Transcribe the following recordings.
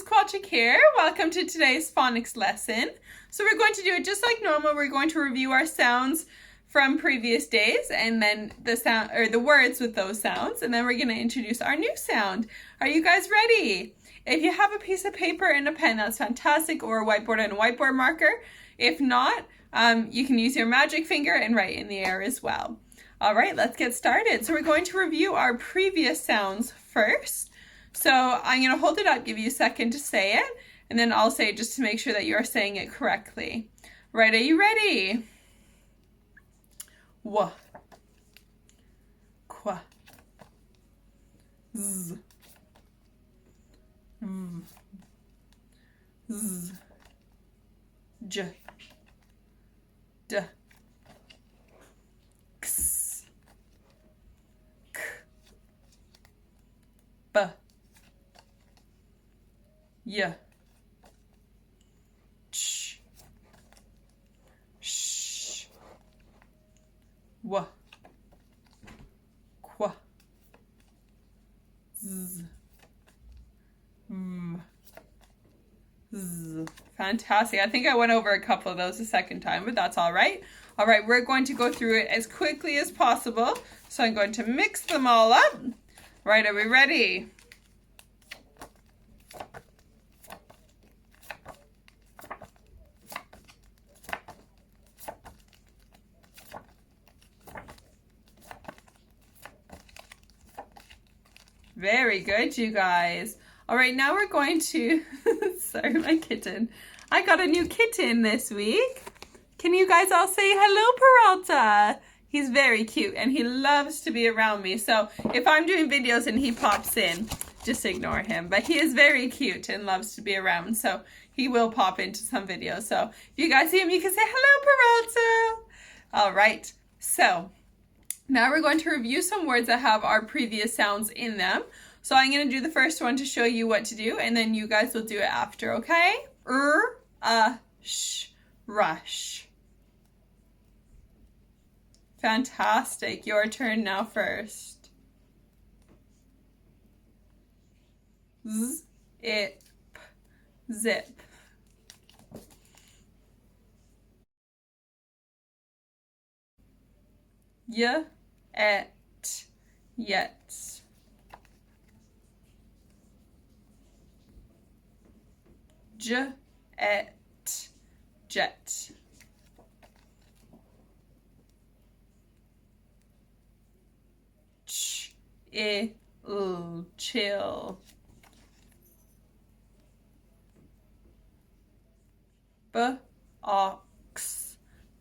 Mrs. Kowalczyk here. Welcome to today's phonics lesson. So we're going to do it just like normal. We're going to review our sounds from previous days and then the words with those sounds, and then we're going to introduce our new sound. Are you guys ready? If you have a piece of paper and a pen, that's fantastic, or a whiteboard and a whiteboard marker. If not, you can use your magic finger and write in the air as well. All right, let's get started. So we're going to review our previous sounds first. So I'm going to hold it up, give you a second to say it, and then I'll say it just to make sure that you're saying it correctly. Right, are you ready? W, qu, z, v, z, j, d, x, k, b, y, ch, sh, w, qu, z, v, z. Fantastic. I think I went over a couple of those the second time, but that's all right. All right, we're going to go through it as quickly as possible. So I'm going to mix them all up. Right, are we ready? Very good, you guys. All right, now we're going to, sorry, my kitten. I got a new kitten this week. Can you guys all say hello, Peralta? He's very cute and he loves to be around me. So if I'm doing videos and he pops in, just ignore him. But he is very cute and loves to be around. So he will pop into some videos. So if you guys see him, you can say hello, Peralta. All right, so now we're going to review some words that have our previous sounds in them. So I'm going to do the first one to show you what to do, and then you guys will do it after, okay? Sh, rush. Fantastic. Your turn now first. Z, ip, zip. Y, et, yet. J, et, jet. Ch, il, chill. B, ox,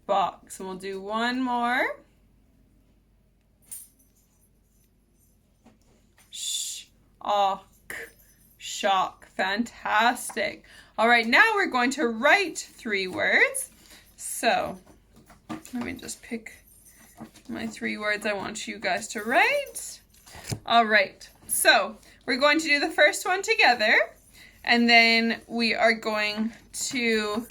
box. And we'll do one more. Sh, awk, shock. Fantastic. All right, now we're going to write 3 words. So let me just pick my 3 words I want you guys to write. All right, so we're going to do the first one together, and then we are going to,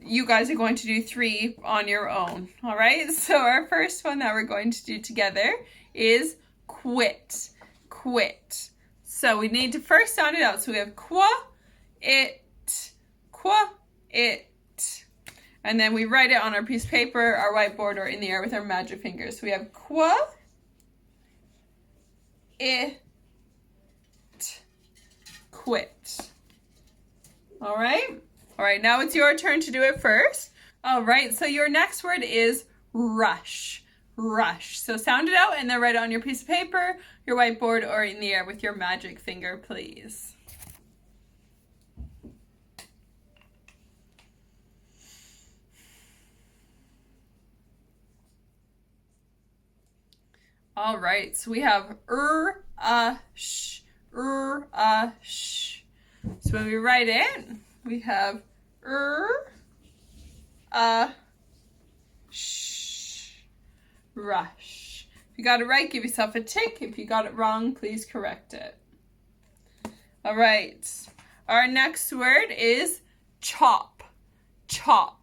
you guys are going to do 3 on your own. All right, so our first one that we're going to do together is quit. Quit. So we need to first sound it out. So we have qua, it, and then we write it on our piece of paper, our whiteboard, or in the air with our magic fingers. So we have qua, it, quit. All right? All right, now it's your turn to do it first. All right, so your next word is rush. Rush. So sound it out and then write it on your piece of paper, your whiteboard, or in the air with your magic finger, please. All right, so we have sh, sh. So when we write it, we have sh, rush. If you got it right, give yourself a tick. If you got it wrong, please correct it. All right, our next word is chop, chop.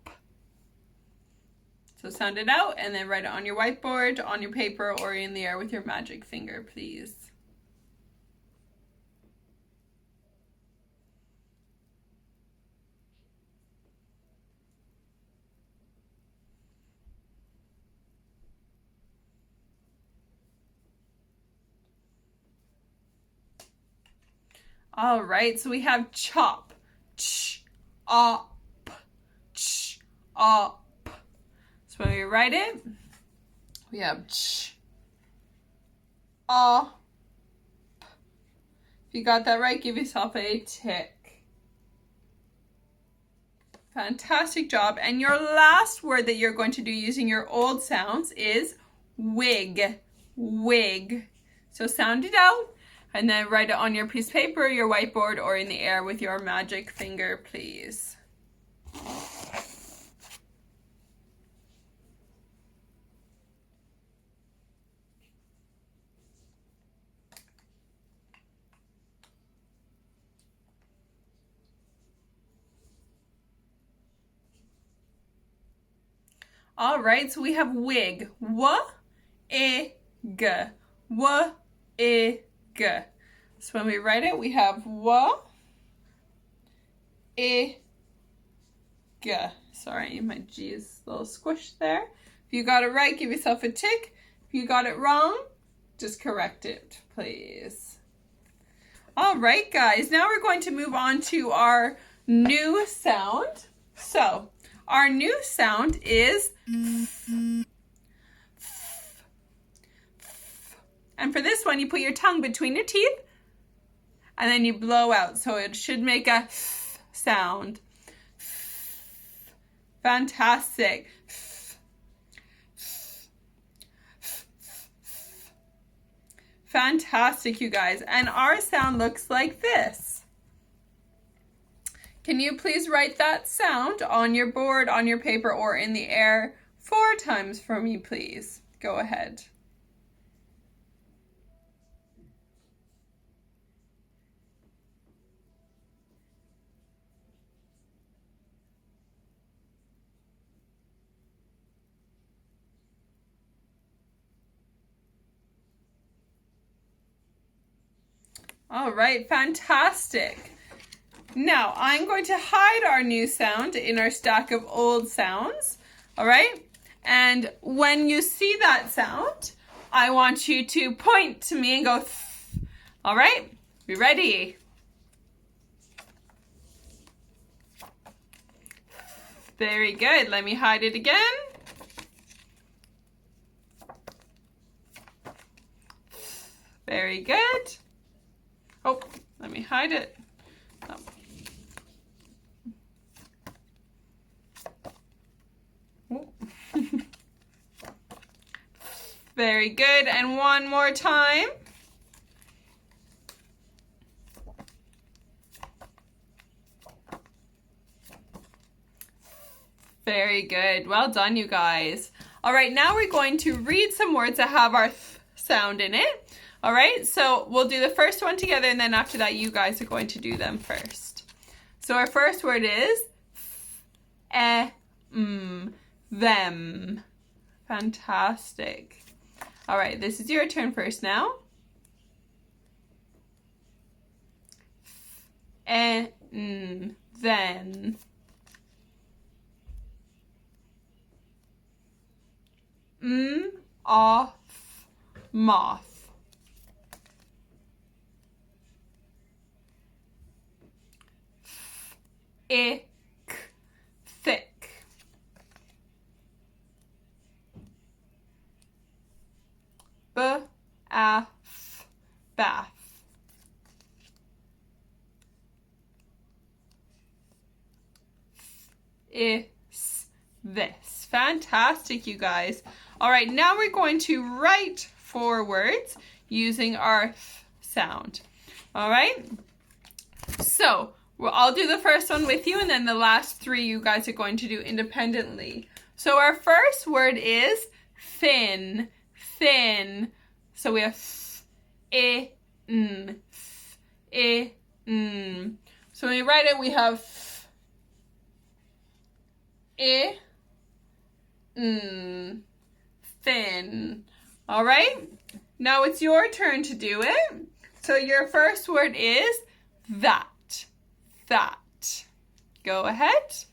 So sound it out and then write it on your whiteboard, on your paper, or in the air with your magic finger, please. All right, so we have chop. Ch, op, ch, op. So when we write it, we have ch, op. If you got that right, give yourself a tick. Fantastic job. And your last word that you're going to do using your old sounds is wig. Wig. So sound it out and then write it on your piece of paper, your whiteboard, or in the air with your magic finger, please. All right, so we have wig. W-I-G. W-I-G. So when we write it, we have W-I-G. Sorry, my G is a little squished there. If you got it right, give yourself a tick. If you got it wrong, just correct it, please. All right, guys, now we're going to move on to our new sound. So, our new sound is and for this one, you put your tongue between your teeth and then you blow out. So it should make a sound. Fantastic. Fantastic, you guys. And our sound looks like this. Can you please write that sound on your board, on your paper, or in the air 4 times for me, please? Go ahead. All right, fantastic. Now, I'm going to hide our new sound in our stack of old sounds, all right? And when you see that sound, I want you to point to me and go, th. All right? Be ready? Very good. Let me hide it again. Very good. Oh, let me hide it. Oh. Very good. And one more time. Very good. Well done, you guys. All right, now we're going to read some words that have our th sound in it. All right, so we'll do the first one together, and then after that, you guys are going to do them first. So our first word is them. Fantastic. All right, this is your turn first now. Then. Off. Moth. Ick. Thick. Bath. Bath. Is this. Fantastic, you guys. All right, now we're going to write 4 words using our th sound. All right? So, I'll do the first one with you, and then the last 3 you guys are going to do independently. So our first word is thin. Thin. So we have in. So when we write it, we have thin. All right? Now it's your turn to do it. So your first word is that. That. Go ahead.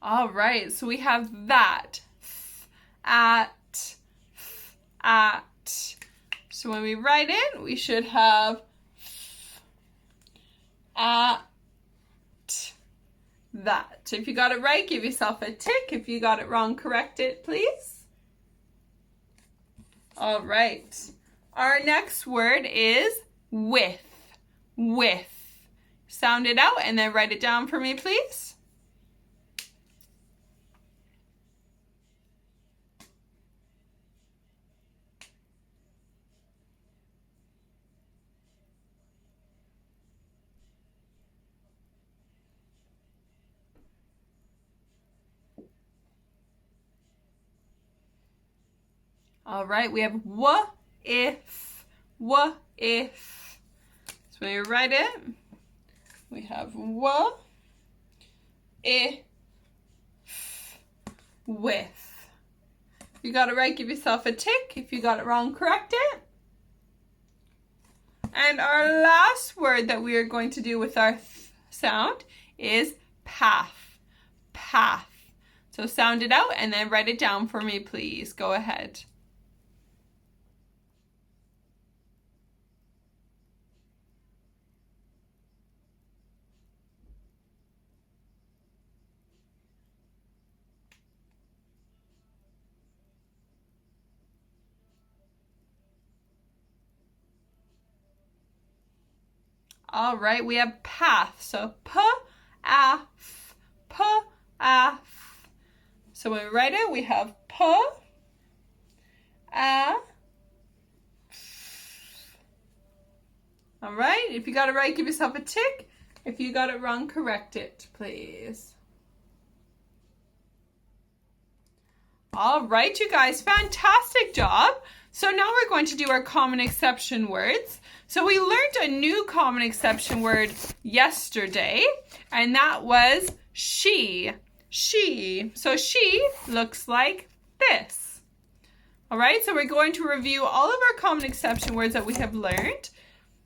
All right, so we have that. At. So when we write it, we should have at that. So if you got it right, give yourself a tick. If you got it wrong, correct it, please. All right. Our next word is with. With. Sound it out and then write it down for me, please. All right, we have what if. What if. So when you write it, we have what if with. If you got it right, give yourself a tick. If you got it wrong, correct it. And our last word that we are going to do with our th sound is path. Path. So sound it out and then write it down for me, please. Go ahead. All right, we have path. So p-a-f, p-a-f. So when we write it, we have p-a-f. All right, if you got it right, give yourself a tick. If you got it wrong, correct it, please. All right, you guys, fantastic job. So now we're going to do our common exception words. So we learned a new common exception word yesterday, and that was she. She. So she looks like this. All right, so we're going to review all of our common exception words that we have learned.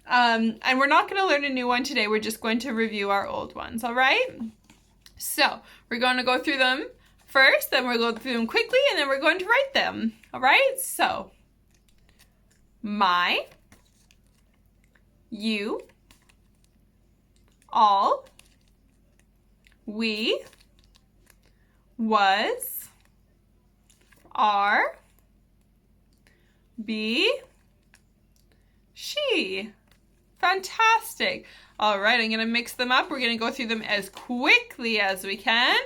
And we're not going to learn a new one today. We're just going to review our old ones, all right? So we're going to go through them first, then we'll go through them quickly, and then we're going to write them, all right? So, my, you, all, we, was, are, be, she. Fantastic. All right, I'm going to mix them up. We're going to go through them as quickly as we can.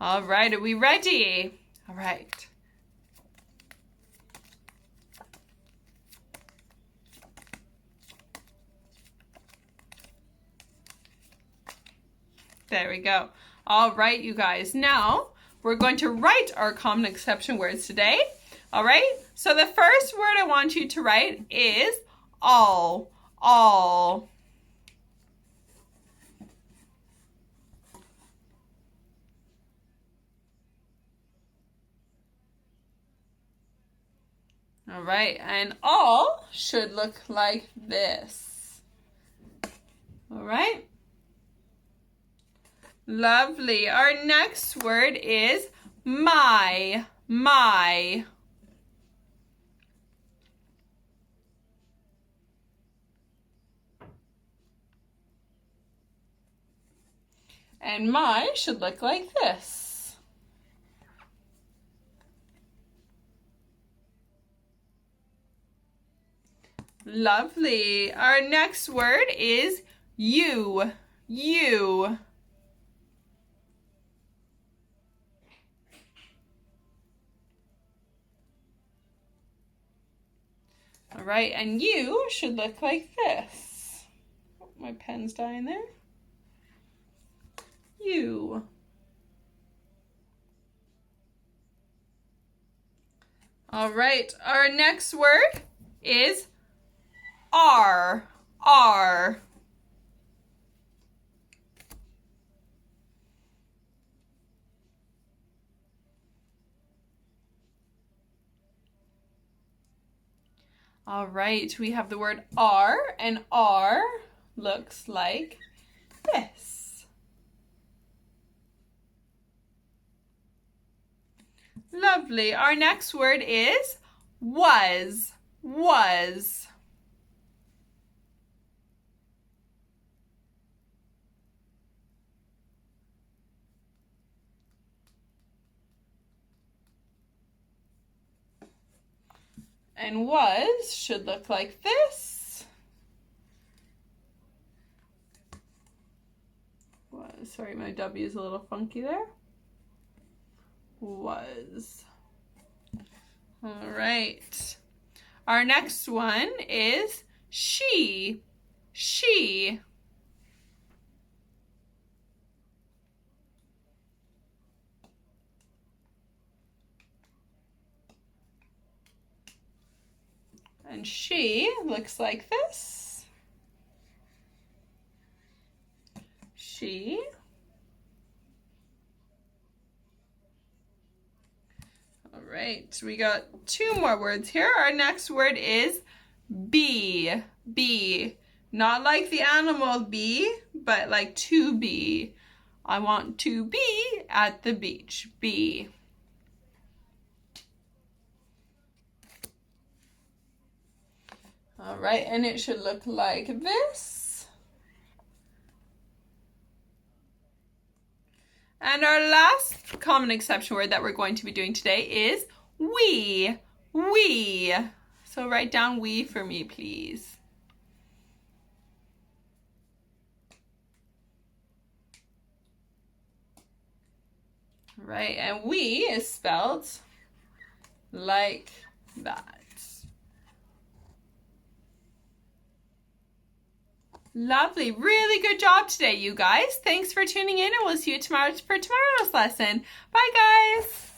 All right, are we ready? All right. There we go. All right, you guys. Now, we're going to write our common exception words today. All right? So the first word I want you to write is all. All. All right, and all should look like this. All right. Lovely. Our next word is my. My. And my should look like this. Lovely. Our next word is you. You. All right, and you should look like this. Oh, my pen's dying there. You. All right, our next word is are. Are. All right, we have the word are, and are looks like this. Lovely. Our next word is was. Was. And was should look like this. Was. Sorry, my W is a little funky there. Was. All right. Our next one is she. She. And she looks like this. She. All right, we got two more words here. Our next word is be. Be. Not like the animal bee, but like to be. I want to be at the beach. Be. All right, and it should look like this. And our last common exception word that we're going to be doing today is we. We. So write down we for me, please. Right, and we is spelled like that. Lovely. Really good job today, you guys. Thanks for tuning in, and we'll see you tomorrow for tomorrow's lesson. Bye, guys.